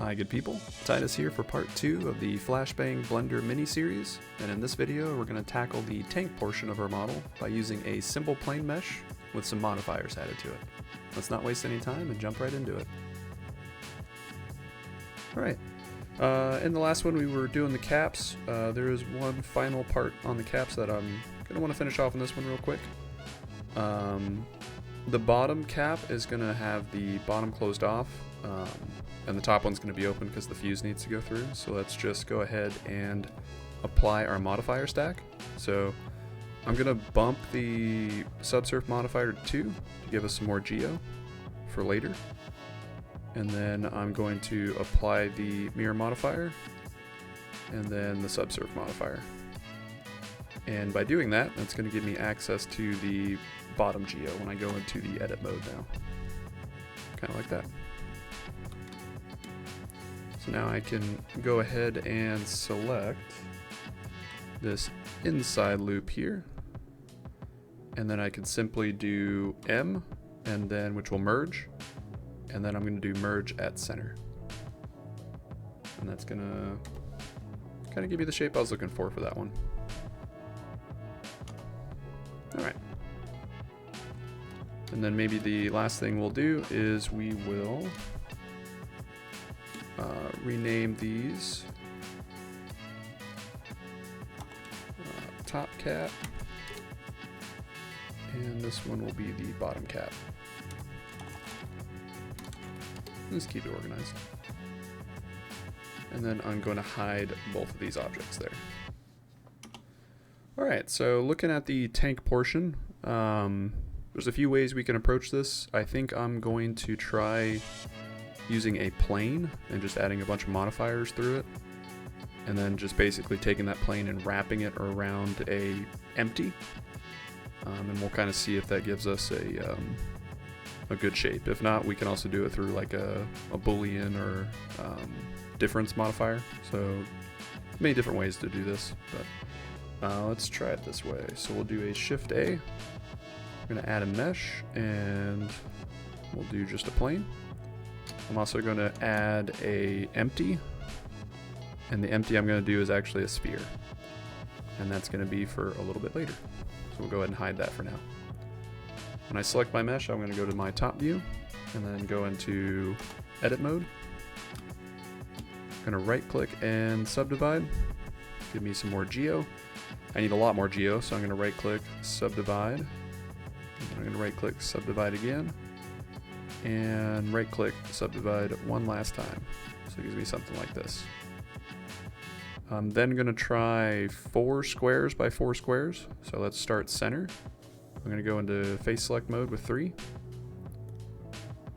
Hi good people, Titus here for part 2 of the Flashbang Blender mini-series, and in this video we're going to tackle the tank portion of our model by using a simple plane mesh with some modifiers added to it. Let's not waste any time and jump right into it. Alright, in the last one we were doing the caps. There is one final part on the caps that I'm going to want to finish off in this one real quick. The bottom cap is going to have the bottom closed off, and the top one's going to be open because the fuse needs to go through. So let's just go ahead and apply our modifier stack. So I'm going to bump the subsurf modifier to 2 to give us some more geo for later. And then I'm going to apply the mirror modifier and then the subsurf modifier. And by doing that, that's going to give me access to the bottom geo when I go into the edit mode now. Kind of like that. So now I can go ahead and select this inside loop here. And then I can simply do M, and then which will merge. And then I'm going to do merge at center. And that's going to kind of give me the shape I was looking for that one. Alright. And then maybe the last thing we'll do is we will rename these top cap, and this one will be the bottom cap. Just keep it organized. And then I'm going to hide both of these objects there. Alright, so looking at the tank portion, there's a few ways we can approach this. I think I'm going to try using a plane and just adding a bunch of modifiers through it, and then just basically taking that plane and wrapping it around a empty, and we'll kind of see if that gives us a good shape. If not, we can also do it through like a boolean or difference modifier. So many different ways to do this, but let's try it this way. So we'll do a Shift A. We're going to add a mesh, and we'll do just a plane. I'm also going to add a empty, and the empty I'm going to do is actually a sphere, and that's going to be for a little bit later. So we'll go ahead and hide that for now. When I select my mesh, I'm going to go to my top view and then go into edit mode. I'm going to right click and subdivide, give me some more geo. I need a lot more geo, so I'm going to right click, subdivide. I'm going to right click, subdivide again, and right click, subdivide one last time. So it gives me something like this. I'm then going to try 4 squares by 4 squares. So let's start center. I'm going to go into face select mode with 3.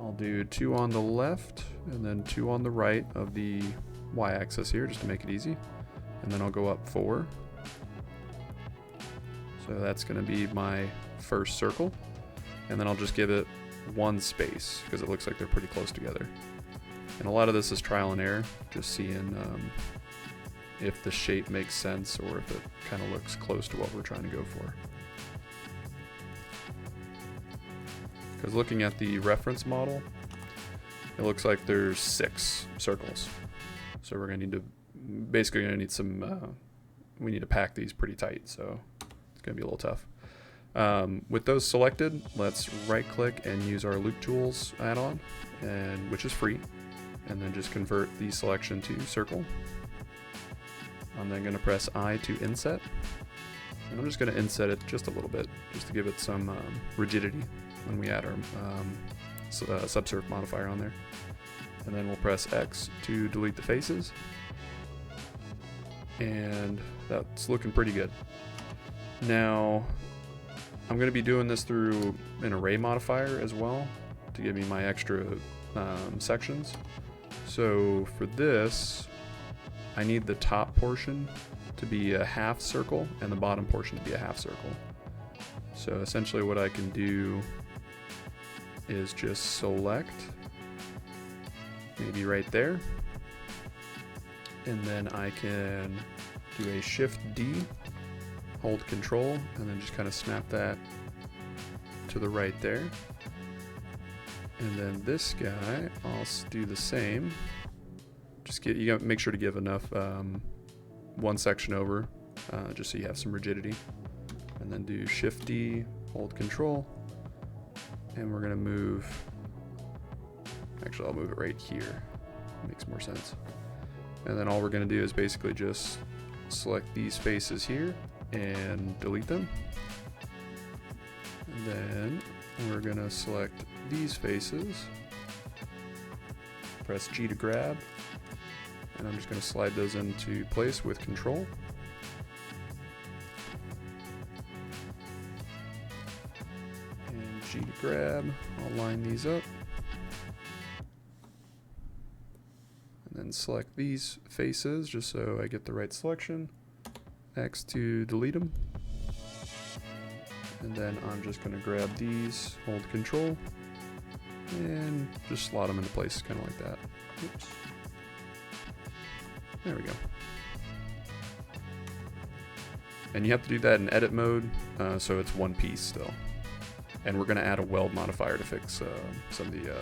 I'll do 2 on the left and then 2 on the right of the y-axis here just to make it easy. And then I'll go up 4. So that's going to be my first circle. And then I'll just give it 1 space because it looks like they're pretty close together. And a lot of this is trial and error, just seeing if the shape makes sense or if it kind of looks close to what we're trying to go for. Because looking at the reference model, it looks like there's 6 circles. So we're going to need to, basically going to need some, we need to pack these pretty tight, so it's going to be a little tough. With those selected, let's right click and use our loop tools add-on, and which is free, and then just convert the selection to circle. I'm then going to press I to inset, and I'm just going to inset it just a little bit just to give it some rigidity when we add our subsurf modifier on there. And then we'll press X to delete the faces, and that's looking pretty good. Now I'm going to be doing this through an array modifier as well to give me my extra sections. So for this, I need the top portion to be a half circle and the bottom portion to be a half circle. So essentially what I can do is just select maybe right there, and then I can do a Shift D, hold Control, and then just kind of snap that to the right there. And then this guy, I'll do the same. Just you got to make sure to give enough one section over, just so you have some rigidity. And then do Shift D, hold Control, and we're gonna move. Actually, I'll move it right here. Makes more sense. And then all we're gonna do is basically just select these faces here and delete them. And then we're gonna select these faces, press G to grab, and I'm just gonna slide those into place with Control. And G to grab, I'll line these up. And then select these faces just so I get the right selection. X to delete them. And then I'm just going to grab these, hold Control, and just slot them into place, kind of like that. Oops. There we go. And you have to do that in edit mode, so it's one piece still. And we're going to add a weld modifier to fix some of the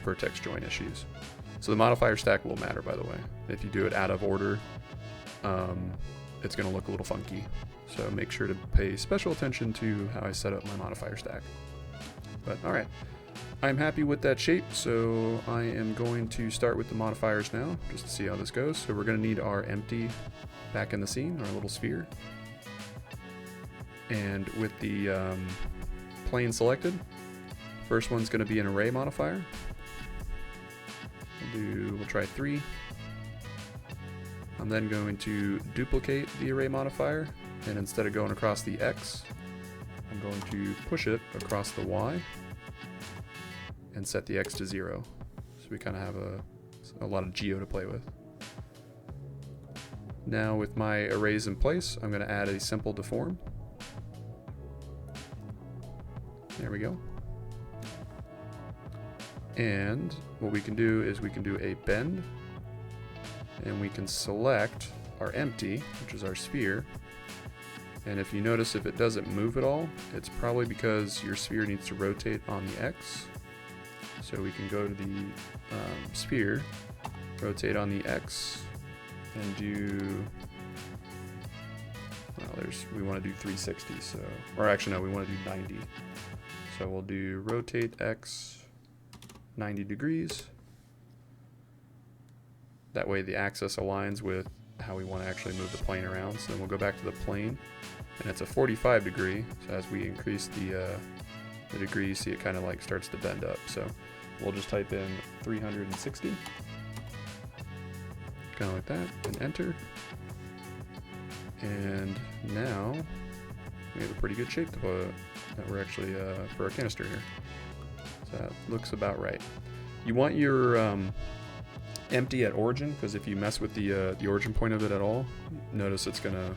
vertex joint issues. So the modifier stack will matter, by the way. If you do it out of order, it's going to look a little funky. So make sure to pay special attention to how I set up my modifier stack. But all right, I'm happy with that shape, so I am going to start with the modifiers now, just to see how this goes. So we're going to need our empty back in the scene, our little sphere. And with the plane selected, first one's going to be an array modifier. We'll try 3. I'm then going to duplicate the array modifier, and instead of going across the X, I'm going to push it across the Y and set the X to 0. So we kind of have a lot of geo to play with. Now with my arrays in place, I'm going to add a simple deform. There we go. And what we can do is we can do a bend, and we can select our empty, which is our sphere. And if you notice, if it doesn't move at all, it's probably because your sphere needs to rotate on the X. So we can go to the sphere, rotate on the X, and do, well, we want to do 360, so, or actually no, we want to do 90. So we'll do rotate X 90 degrees. That way the axis aligns with how we want to actually move the plane around. So then we'll go back to the plane, and it's a 45 degree. So as we increase the degree, you see it kind of like starts to bend up. So we'll just type in 360, kind of like that, and enter. And now we have a pretty good shape that we're actually for our canister here. So that looks about right. You want your empty at origin, because if you mess with the origin point of it at all, notice it's gonna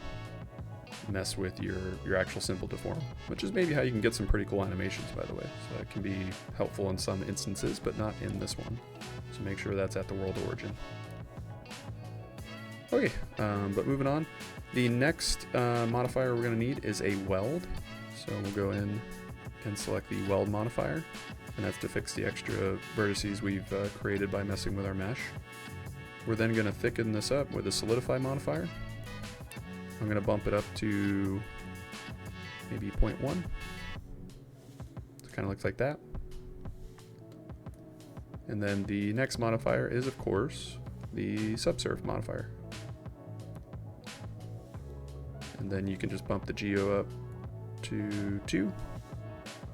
mess with your actual simple deform, which is maybe how you can get some pretty cool animations, by the way. So that can be helpful in some instances, but not in this one. So make sure that's at the world origin. Okay, but moving on. The next modifier we're gonna need is a weld. So we'll go in and select the weld modifier, and that's to fix the extra vertices we've created by messing with our mesh. We're then going to thicken this up with a solidify modifier. I'm going to bump it up to maybe 0.1. So it kind of looks like that. And then the next modifier is, of course, the subsurf modifier. And then you can just bump the geo up to 2.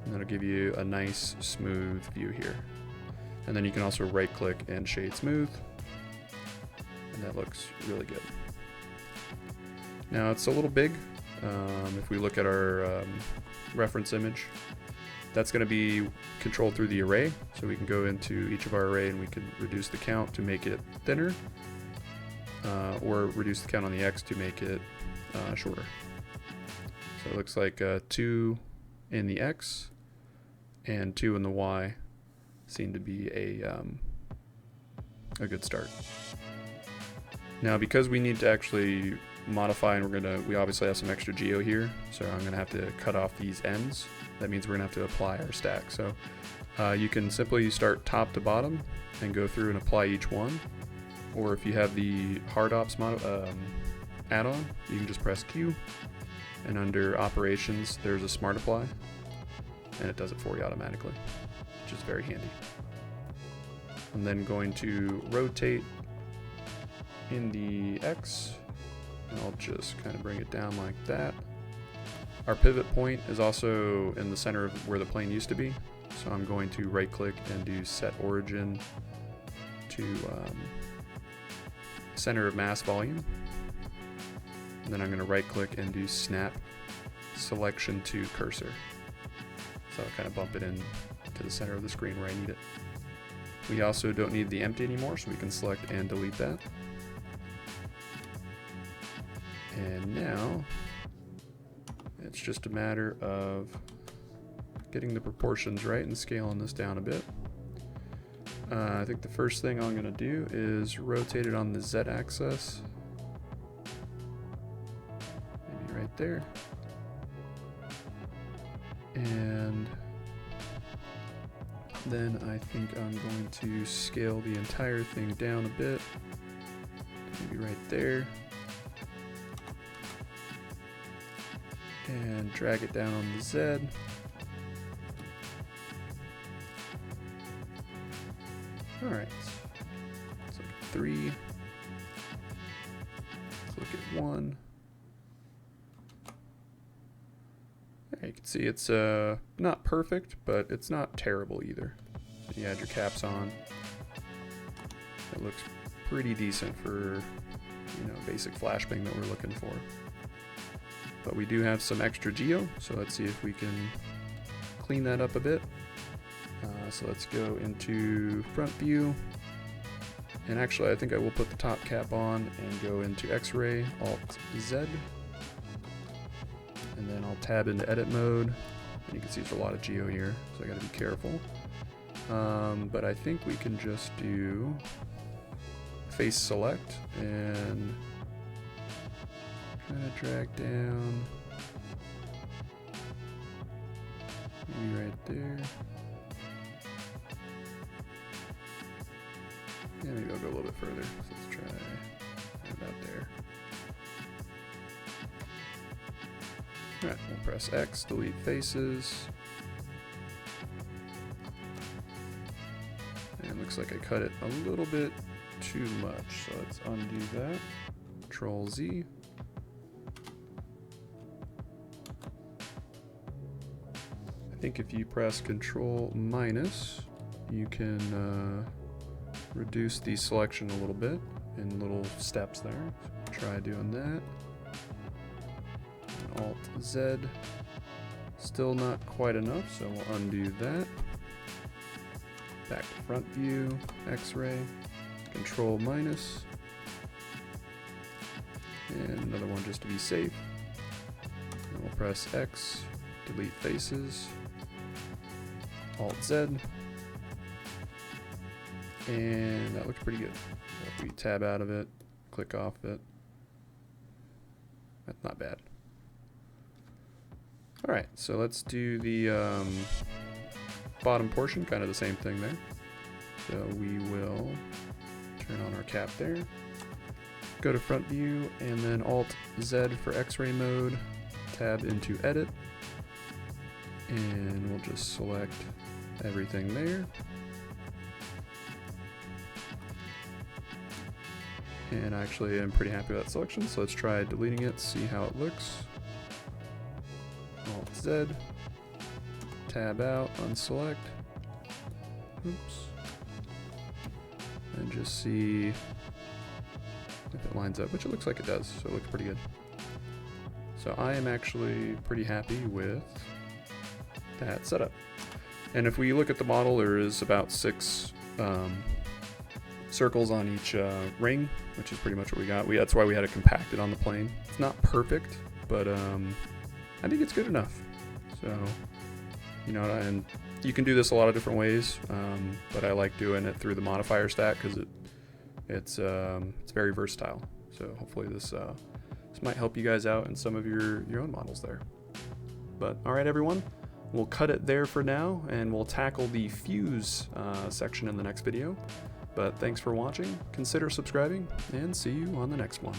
And that'll give you a nice smooth view here. And then you can also right click and shade smooth. And that looks really good. Now it's a little big. If we look at our reference image, that's going to be controlled through the array. So we can go into each of our array and we can reduce the count to make it thinner, or reduce the count on the X to make it shorter. So it looks like 2 in the X and 2 in the Y seem to be a good start. Now, because we need to actually modify, and we obviously have some extra geo here, so I'm gonna have to cut off these ends. That means we're gonna have to apply our stack. So you can simply start top to bottom and go through and apply each one. or if you have the hard ops add-on, you can just press Q, and under operations there's a smart apply, and it does it for you automatically, which is very handy. I'm then going to rotate in the X, and I'll just kind of bring it down like that. Our pivot point is also in the center of where the plane used to be, so I'm going to right click and do set origin to center of mass volume, and then I'm going to right click and do snap selection to cursor, so I'll kind of bump it in to the center of the screen where I need it. We also don't need the empty anymore, so we can select and delete that. And now it's just a matter of getting the proportions right and scaling this down a bit. I think the first thing I'm going to do is rotate it on the Z axis, maybe right there, and then I think I'm going to scale the entire thing down a bit, maybe right there, and drag it down on the Z. Alright, let's look at 3, let's look at 1. There, you can see it's not perfect, but it's not terrible either. So you add your caps on. It looks pretty decent for, you know, basic flashbang that we're looking for. But we do have some extra geo, so let's see if we can clean that up a bit. So let's go into front view, and actually I think I will put the top cap on and go into X-ray, Alt Z, and then I'll tab into edit mode, and you can see there's a lot of geo here, so I gotta be careful. But I think we can just do face select and kind of drag down, maybe right there. Yeah, maybe I'll go a little bit further. So let's try about there. Alright, we'll press X, delete faces. And it looks like I cut it a little bit too much, so let's undo that. Control Z. I think if you press Control minus, you can reduce the selection a little bit in little steps there. So try doing that. And Alt Z. Still not quite enough, so we'll undo that. Back to front view, X-ray, Control minus, and another one just to be safe. And we'll press X, delete faces, Alt Z. And that looks pretty good. So if we tab out of it, click off it, that's not bad. Alright, so let's do the bottom portion, kind of the same thing there. So we will turn on our cap there, go to front view, and then Alt Z for X-ray mode, tab into edit, and we'll just select everything there. And actually I'm pretty happy with that selection, so let's try deleting it, see how it looks. Alt Z, tab out, unselect, oops, and just see if it lines up, which it looks like it does, so it looks pretty good. So I am actually pretty happy with that setup. And if we look at the model, there is about 6 circles on each ring, which is pretty much what we got. That's why we had it compacted on the plane. It's not perfect, but I think it's good enough. So, you know, and you can do this a lot of different ways, but I like doing it through the Modifier Stack because it's very versatile. So hopefully this might help you guys out in some of your own models there. But all right, everyone, we'll cut it there for now, and we'll tackle the fuse section in the next video. But thanks for watching, consider subscribing, and see you on the next one.